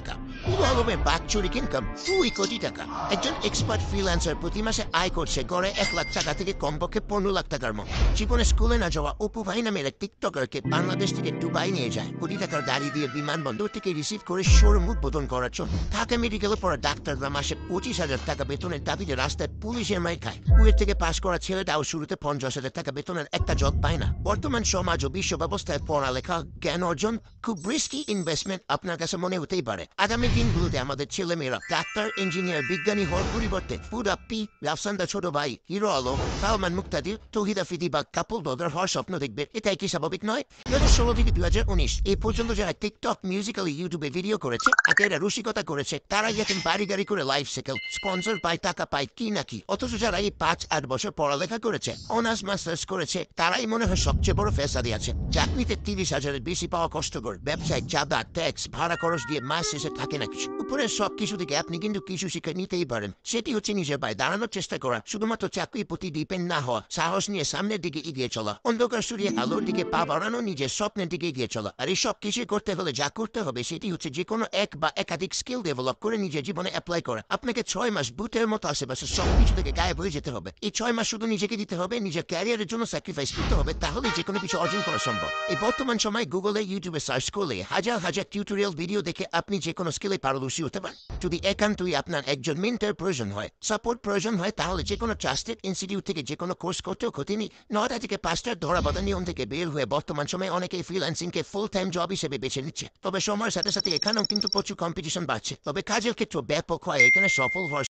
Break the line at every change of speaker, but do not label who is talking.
টাকা। পুরো আলমের বাৎসরিক ইনকাম 2 কোটি টাকা। একজন এক্সপার্ট ফ্রিল্যান্সার প্রতি মাসে আয় করছে গড়ে 1 লাখ টাকা থেকে কমপক্ষে 15 লাখ টাকার মতো। জীবনে স্কুলে না যাওয়া অপু ভাই নামের এক টিকটকারকে বাংলাদেশ থেকে দুবাই নিয়ে যায় কোটি টাকার গাড়ি দিয়ে বিমানবন্দর থেকে রিসিভ করে শোরুম উদ্বোধন করার জন্য। ঢাকা মেডিকেলে পড়া ডাক্তাররা মাসে 25,000 টাকা বেতনের দাবিতে রাস্তায় পুলিশের মাই খায়। কুয়েত থেকে পাশ করা ছেলেটাও শুরুতে 50,000 টাকা বেতনের একটা জব পায় না। বর্তমান সমাজ ও বিশ্ব ব্যবস্থায় পড়ালেখা জ্ঞান অর্জন খুব রিস্কি ইনভেস্টমেন্ট আপনার কাছে মনে হতেই পারে। আগামী দিনগুলোতে আমাদের ছেলেমেয়েরা ডাক্তার, ইঞ্জিনিয়ার, বিজ্ঞানী হওয়ার পরিবর্তে ফুড আপি, রাফসান্দা ছোট ভাই, হিরো আলম, সালমান মুক্তাদির, তৌহিদ আফ্রিদি বা কাপুল ব্রাদার হওয়ার স্বপ্ন দেখবে। এটাই কি স্বাভাবিক নয়? 2016 থেকে 2019 এই পর্যন্ত যারা টিকটক, মিউজিক্যালি, ইউটিউবে ভিডিও করেছে, এরা রসিকতা করেছে, তারাই এখন বাড়ি গাড়ি করে লাইফ সেটেল, স্পন্সর পায়, টাকা পায়, কি নাকি। অথচ যারা এই 5-8 বছর পড়ালেখা করেছে, অনার্স মাস্টার্স করেছে, তারাই মনে হয় সবচেয়ে বড় ফেসাদি আছে। চাকরিতে 30,000-এর বেশি পাওয়া কষ্টকর। ব্যবসায় চাঁদা, ট্যাক্স, ভাড়া খরচ দিয়ে মাস শেষে থাকে না কিছু। উপরের সবকিছু থেকে আপনি কিন্তু কিছু শিক্ষা নিতেই পারেন। সেটি হচ্ছে নিজের পায়ে দাঁড়ানোর চেষ্টা করা, শুধুমাত্র চাকরির প্রতি ডিপেন্ড না হওয়া, সাহস নিয়ে সামনের দিকে এগিয়ে চলা, অন্ধকার সরিয়ে আলোর দিকে পা বাড়ানো, নিজের স্বপ্নের দিকে এগিয়ে চলা। আর এই সব কিছু করতে হলে যা করতে হবে সেটি হচ্ছে যে কোনো এক বা একাধিক স্কিল ডেভেলপ করে নিজের জীবনে অ্যাপ্লাই করা। আপনাকে 6 মাস ভূতের মতো আশেপাশে সবকিছু থেকে গায়েব হয়ে যেতে হবে। এই 6 মাস শুধু নিজেকে দিতে হবে, নিজের ক্যারিয়ারের জন্য স্যাক্রিফাইস করতে হবে, তাহলে যে কোনো কিছু অর্জন করা সম্ভব। এই বর্তমান সময় গুগলে, ইউটিউবে সার্চ করলে হাজার হাজার টিউটোরিয়াল ভিডিও দেখে আপনি যে কোনো স্কিলে পারদর্শী হতে পারেন। যদি একান্তই আপনার একজন মেন্টর প্রয়োজন হয়, সাপোর্ট প্রয়োজন হয়, তাহলে যে কোনো ট্রাস্টেড ইনস্টিটিউট থেকে যে কোনো কোর্স করতেও ক্ষতি নেই। 9টা থেকে 5টার ধরাবাঁধা নিয়ম থেকে বের হয়ে বর্তমান সময়ে অনেকেই ফ্রিল্যান্সিংকে ফুল টাইম জব হিসেবে বেছে নিচ্ছে। তবে সময়ের সাথে সাথে এখানেও কিন্তু প্রচুর কম্পিটিশন বাড়ছে। তবে কাজের ক্ষেত্রে ব্যাপক হয়, এখানে সফল হওয়ার